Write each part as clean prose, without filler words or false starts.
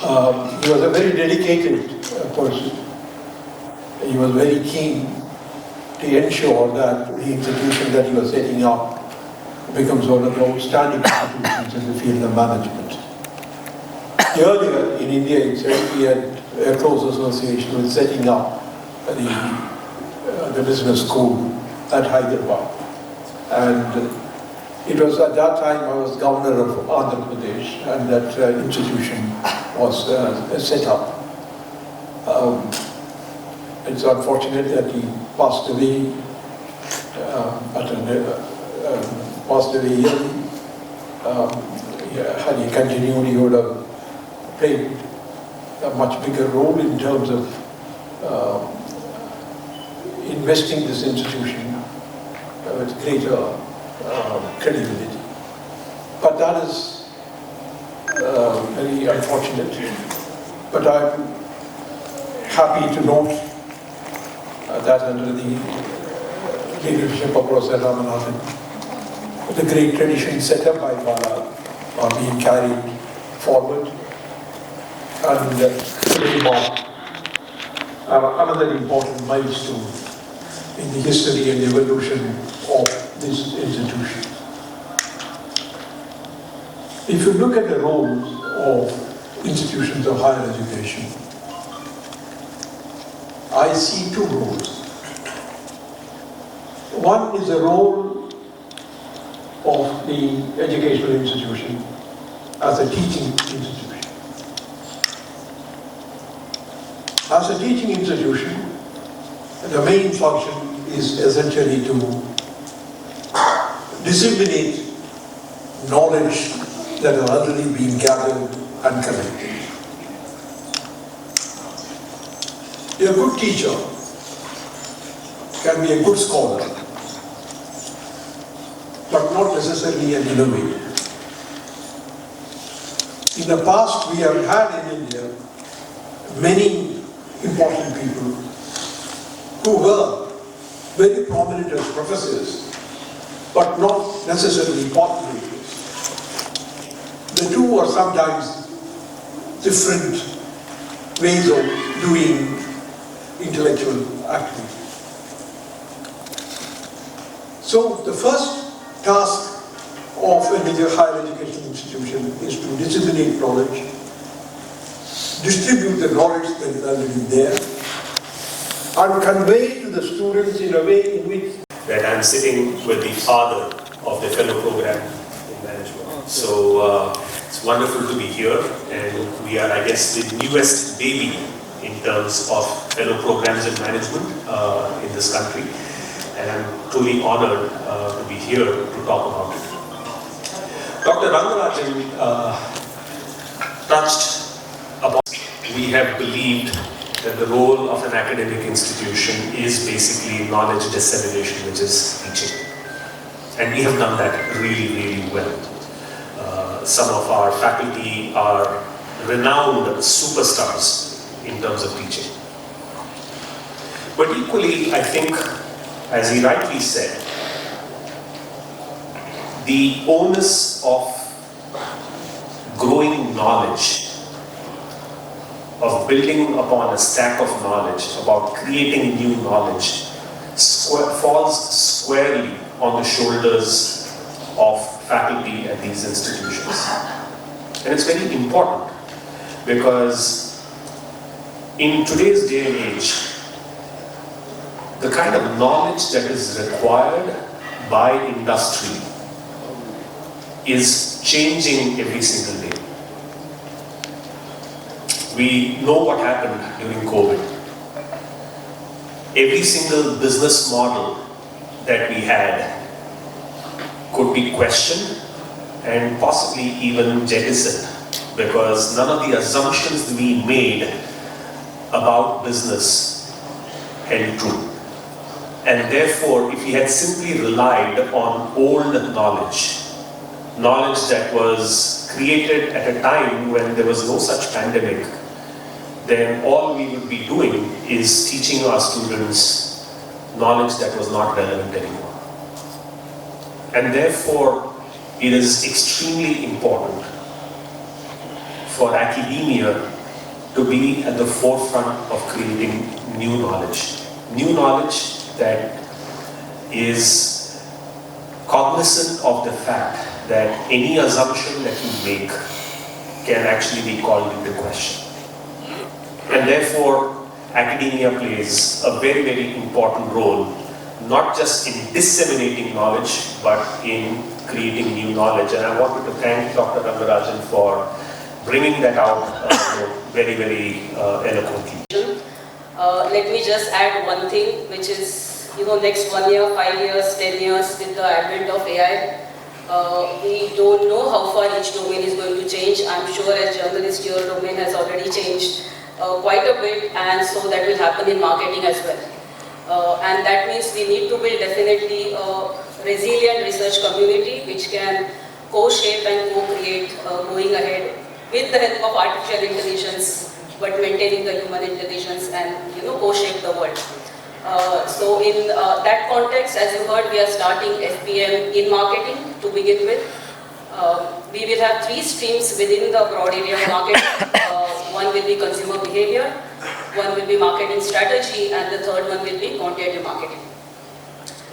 He was a very dedicated person. He was very keen to ensure that the institution that he was setting up becomes one of the outstanding institutions in the field of management. Earlier in India itself, he had a close association with setting up the business school at Hyderabad. And it was at that time I was Governor of Andhra Pradesh, and that institution was set up. It's unfortunate that he passed away early. Had he continued, he would have played a much bigger role in terms of investing this institution with greater credibility. But that is very unfortunate. But I'm happy to note that under the leadership of Prof. Ramanathan, the great traditions set up by Bala are being carried forward. And today mark another important milestone in the history and evolution of this institution. If you look at the roles of institutions of higher education, I see two roles. One is the role of the educational institution as a teaching institution. As a teaching institution, the main function is essentially to disseminate knowledge that has already been gathered and collected. A good teacher can be a good scholar, but not necessarily an innovator. In the past, we have had in India many important people who were very prominent as professors, but not necessarily thought leaders. The two are sometimes different ways of doing intellectual activity. So the first task of a major higher education institution is to disseminate knowledge, distribute the knowledge that is already there, and convey to the students in a way in which that I'm sitting with the father of the fellow program in management. So it's wonderful to be here, and we are, I guess, the newest baby in terms of fellow programs in management in this country, and I'm truly honored to be here to talk about it. Dr. Rangarajan touched upon, we have believed that the role of an academic institution is basically knowledge dissemination, which is teaching. And we have done that really, really well. Some of our faculty are renowned superstars in terms of teaching. But equally, I think, as he rightly said, the onus of growing knowledge, of building upon a stack of knowledge, about creating new knowledge, falls squarely on the shoulders of faculty at these institutions. And it's very important because in today's day and age, the kind of knowledge that is required by industry is changing every single day. We know what happened during COVID. Every single business model that we had could be questioned and possibly even jettisoned because none of the assumptions we made about business held true. And therefore, if we had simply relied on old knowledge that was created at a time when there was no such pandemic, then all we would be doing is teaching our students knowledge that was not relevant anymore. And therefore, it is extremely important for academia to be at the forefront of creating new knowledge. New knowledge that is cognizant of the fact that any assumption that you make can actually be called into question. And therefore, academia plays a very, very important role, not just in disseminating knowledge, but in creating new knowledge. And I wanted to thank Dr. Rangarajan for bringing that out very, very eloquently. Let me just add one thing, which is, next 1 year, 5 years, 10 years with the advent of AI, we don't know how far each domain is going to change. I'm sure as journalist, your domain has already changed quite a bit, and so that will happen in marketing as well. And that means we need to build definitely a resilient research community which can co-shape and co-create going ahead with the help of artificial intelligence, but maintaining the human intelligence and co-shape the world. So in that context, as you heard, we are starting FPM in marketing to begin with. We will have 3 streams within the broad area of marketing. One will be consumer behavior, one will be marketing strategy, and the third one will be quantitative marketing.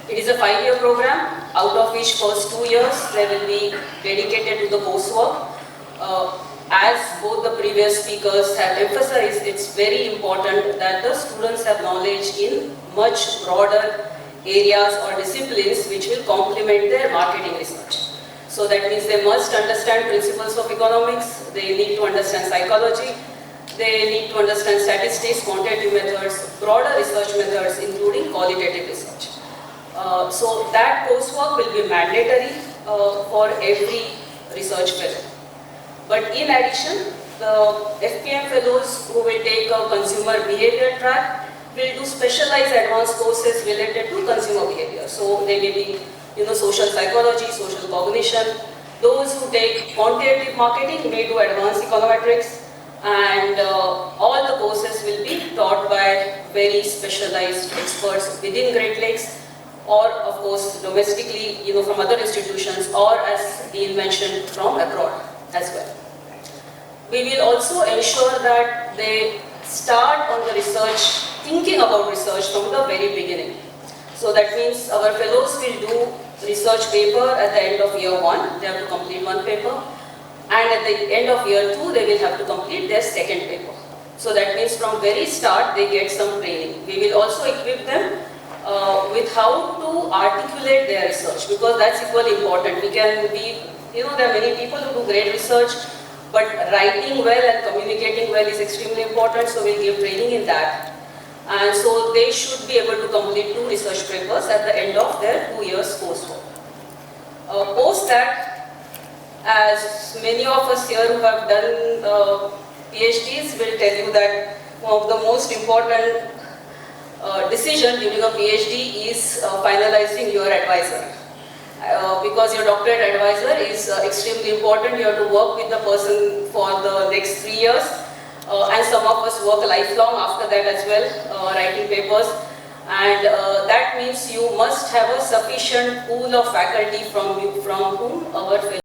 It is a 5-year program, out of which first 2 years they will be dedicated to the coursework. As both the previous speakers have emphasized, it's very important that the students have knowledge in much broader areas or disciplines which will complement their marketing research. So that means they must understand principles of economics, they need to understand psychology, they need to understand statistics, quantitative methods, broader research methods including qualitative research. So that coursework will be mandatory for every research fellow. But in addition, the FPM fellows who will take a consumer behavior track will do specialized advanced courses related to consumer behavior. So they may be, social psychology, social cognition. Those who take quantitative marketing may do advanced econometrics, and all the courses will be taught by very specialized experts within Great Lakes, or of course domestically, from other institutions, or as Dean mentioned, from abroad as well. We will also ensure that they start on the research, thinking about research from the very beginning. So that means our fellows will do research paper at the end of year 1, they have to complete 1 paper, and at the end of year 2, they will have to complete their 2nd paper. So that means from very start, they get some training. We will also equip them with how to articulate their research, because that's equally important. We can be, there are many people who do great research, but writing well and communicating well is extremely important, so we'll give training in that. And so they should be able to complete 2 research papers at the end of their 2 years coursework. Post that, as many of us here who have done PhDs will tell you that one of the most important decision during a PhD is finalizing your advisor. Because your doctorate advisor is extremely important. You have to work with the person for the next 3 years, and some of us work lifelong after that as well, writing papers, and that means you must have a sufficient pool of faculty from whom our